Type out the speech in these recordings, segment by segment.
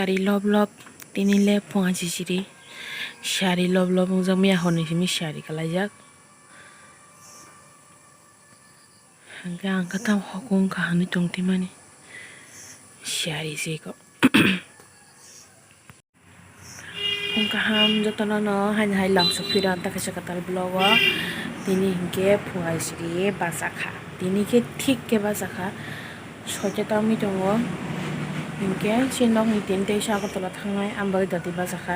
Shari lob lob tini le pungasi siri shari lob lob mujang miya honi simi shari kalajak hangga angka tam hokung kahani tongti mani shari siko pung kaham jotono no hain hai lang sopira ta kasa katal blowa tini hingke pungasi siri basakha tini ke thik ke basakha soje tami tongo hingke sinok ni tin te sa ko tola thangnai ambai dati basakha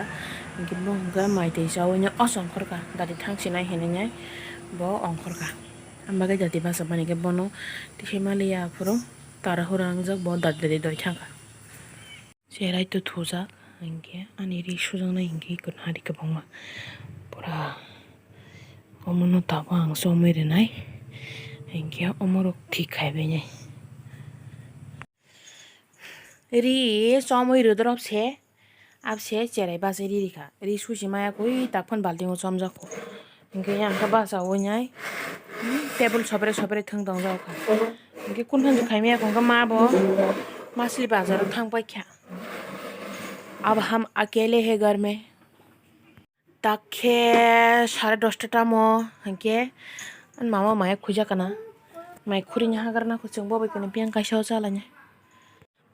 hingke bongga mai te sawanya osongkhorka dati thangsinai hinai bo ongkhorka ambagai dati basa bani ke bono tishimaliya puro tara hurang jak bo dati doi thangka serai to thuja hingke ani ri sujangna hingke kun hari ke bongma pura omono tabo ang somoi renai hingke omorok thik khaibai nai ri somoi rodrop se abse cherai basa ri rikha ri susi maya koi takphan balting o somjako hingke angka basa oinai table sopre sopre thang dong jawkha hingke kunphan khaimaya kongka mabo machli bazar thangpai kha अब हम अकेले हैं घर में ताखे 10:30 टामो हंके मामा माया खुजा कना my खुरी nya hagarna ko chungbo bai kone piang kaisa chalanya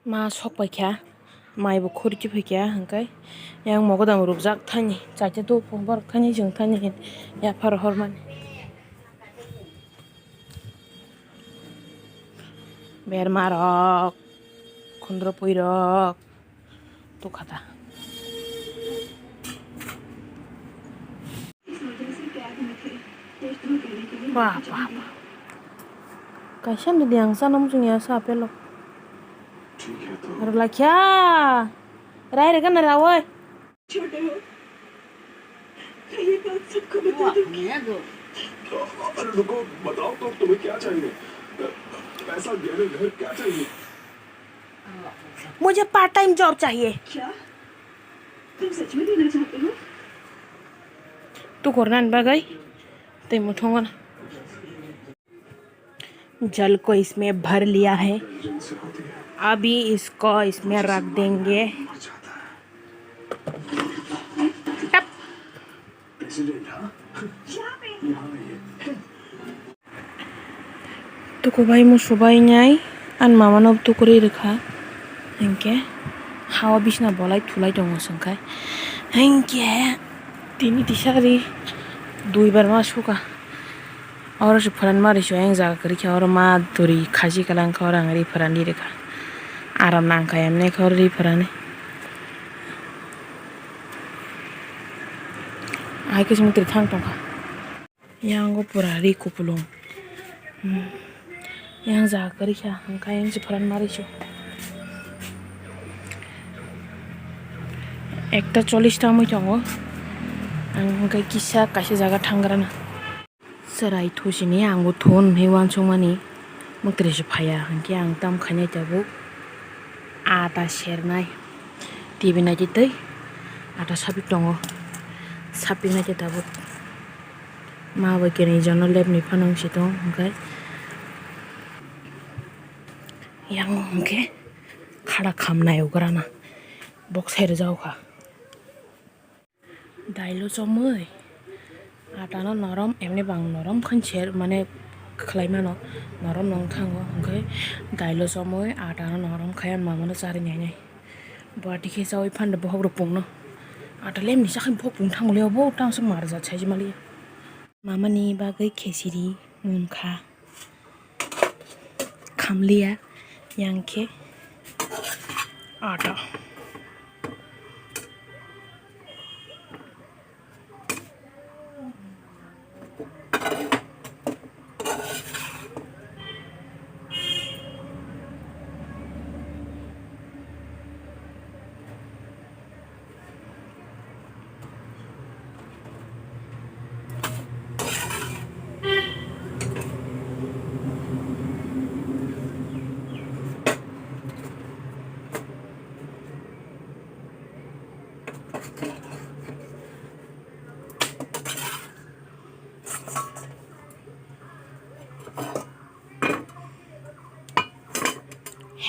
ma sok pai kya mai bo khuri chi pai kya hangkai yang mogo dam rubjak thani chaite to pongbar thani jung thani ya phar horman ber marok khondro puirok तो खाता वाह वाह कैसे हम दियांग सा नम जुनिया सा पे लो अरे क्या राय रे कन रावय छोटे हो ये बात सबको बता दो अरे रुको बताओ तो तुम्हें क्या चाहिए पैसा गहने घर क्या चाहिए मुझे पार्ट टाइम जॉब चाहिए क्या तुम सच में देना चाहते हो तू करना गई ते मुठोंगा जल को इसमें भर लिया है अभी इसको इसमें रख देंगे टप तो को भाई मु सुबाई न्याय आन मामानाव तो करे रखा हंके हावा बिसना बलाय थुलाय दङ संखाय हंके तिनी तिसारि दुई बार मा सुका और से फरान मारि सो एं जागा करि और मा दुरी खाजी कलां खौर आंगरि फरान रि रेखा आराम नांखाय हमने खौर रि फराने आइ के समुद्र थांग तंखा यांगो पुरा रि कुपुलुं yang jaga kari kya hangkai yang separan mari syo ekta 40 ta moi tongo hangkai kisa kaisa jaga thangrana serai thosini angbo thon hewan songmani muktre se phaya hangke ang tam khanai tabu ata sernai tibi nai tei ata sapi tongo sapi nai tabu ma ba kene jono lebni phanang sitong hangkai yang hangke khada khamnai ograna boxer jawkha dailo chomoi atano norom emni bang norom khancher mane khlaimano norom nong thango hangke dailo chomoi atano norom khayan mamano chari nai nai bati khe chawai phande bohog ro pungno ata lemni sakhai bohog pung thangole bo tang se marja chaiji mali mamani bagai khesiri munkha khamliya yang ke आटा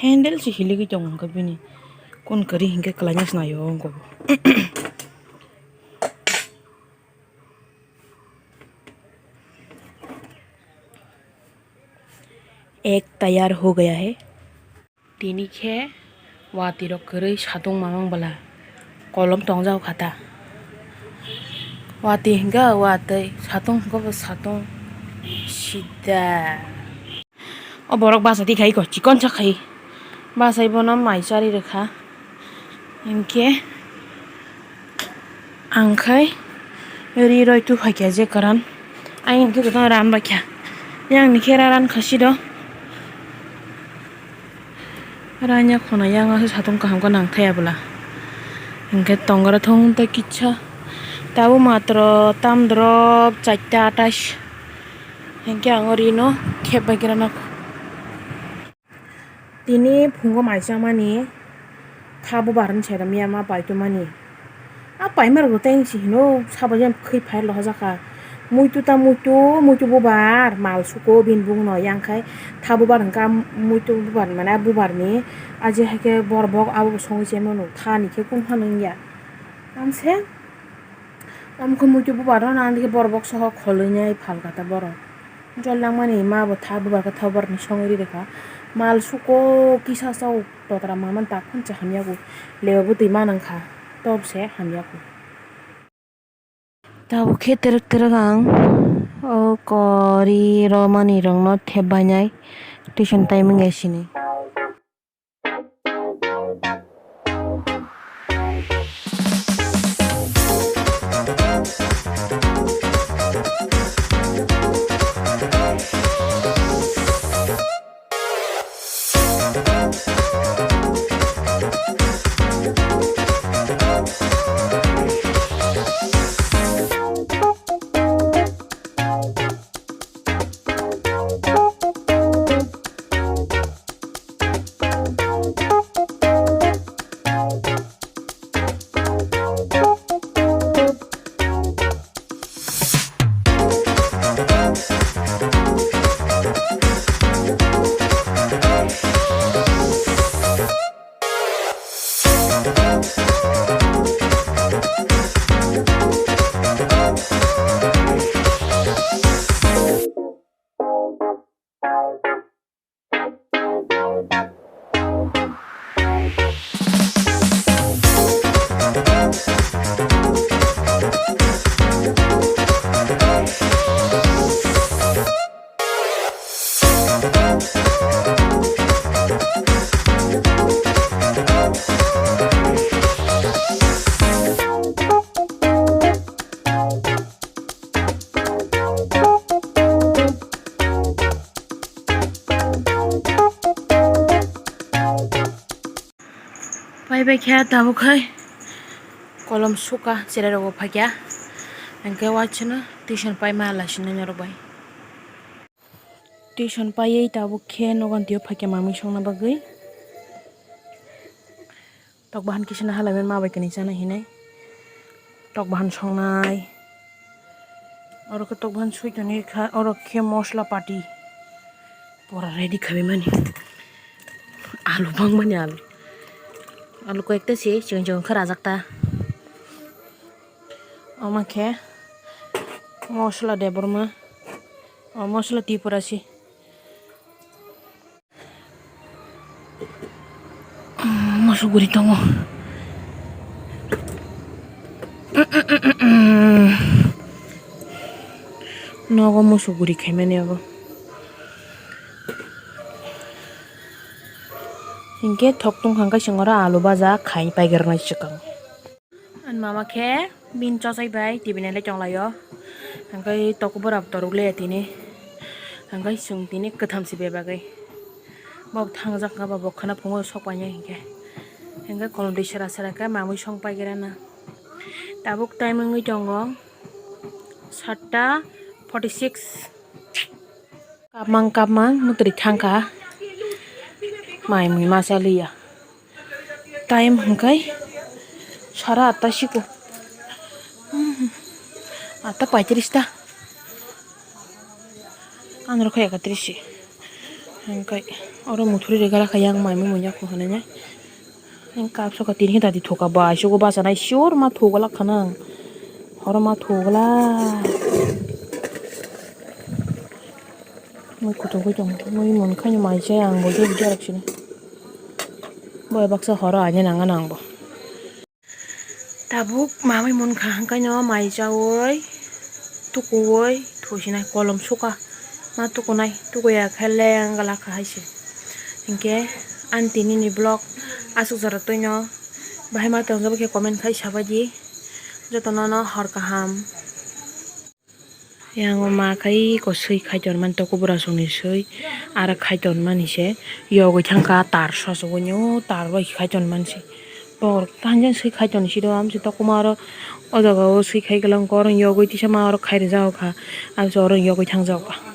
handle si hiligi jong ka bini Kon kari hingga kelanya senayong ko. एक तैयार हो गया है तिनी खे वाती रो करै साtung mamang bala kolom tongjao khata wati hingga watei satung hingga satung sida o borok basa ti khai ko chikon cha khai basai bono mai chari rekha hingke angkhai ri roi tu phakya je karan ai hingke to ram rakya yang ni khera ran khasi do ranya khona yang ase satung kaham ka nang thaya bula hingke tongara thong ta kicha tabu matro tam drop 4:28 hingke angori no kheba kirana tini phungo maisa mani thabu baran chera miya ma paitu mani a paimar go teng si no sabajem khoi phai lo jaka muitu bubar mal suko bin bung no yang khai thabu bar hangka muitu bubar mana bubar ni aje hake borbok abu songi che mono thani ke kun hanung ya amse amko muitu bubar na andike borbok soho kholunyai phalkata boro jollang mani ma bo thabu bar ka thabu bar ni songi rekha mal suko kisa sau totara maman ta khun cha hamya go lebu ti manang kha top se hamya go tabu terang o kori romani rong no thebanyai tuition timing esini pai kya tabu khai kolom suka chera ro phakya angke wachna tuition pai mala sina nyaro bai tuition pai ei tabu khe nogan dio phakya mami songna bagai tok bahan kisina halamen ma bai kani jana hinai tok bahan songnai oro ke tok bahan sui tani kha oro khe mosla pati pora ready khabi mani alu bang mani alu ko ekta si jeng khara jakta ama khe mosla de borma mosla ti porasi masuguri tongo nogo masuguri khaimani abo hingke thoktung hangka singora alu baja khai paigernai chikang an mama khe bin chosai bai tibine le chonglayo hangkai tokuborap torukle tini hangkai sung tini kathamsi bebagai bok thangjak ka bok khana phungo sokpanya hingke hingke kolom dei sera sera ka mamui song paigera na tabuk time ngui tongo 7:46 kapmang mutri thangka mai mui masa liya time hangkai 8:30 siko 8:35 ta anro kaya 31 hangkai oro muthuri regala khayang mai mui munya ko hananya cáp số cái tin hiện tại thì thuộc cả bài số của ba giờ này sure mà thuộc là khả năng họ mà thuộc là mới cụ thuộc cái chồng mới muốn khai mà chơi ăn bồi chơi chơi được chứ bởi bác sĩ họ ra nhà nàng ăn bò ta bút mà mới muốn kháng cái nhỏ mày cháu ơi tu cô ơi thôi xin này qua lòng suka mà tu cô này tu cô ya khai lên cái là khai gì nghe anh tin ini blog asuk zara tôi nhỏ bahai mà tao giúp cái comment khai sao vậy cho tao nó hở kaham yang ma khai có sui khai chọn man tao có bura suni sui ara khai chọn man ise yo goi thangka tar so so nyo tar bai khai chọn man si por tanjan sui khai chọn si do am si to kumaro o jaga o sui khai galang ko rong yo goi ti sama aro khai re jao kha am so rong yo goi thang jao ka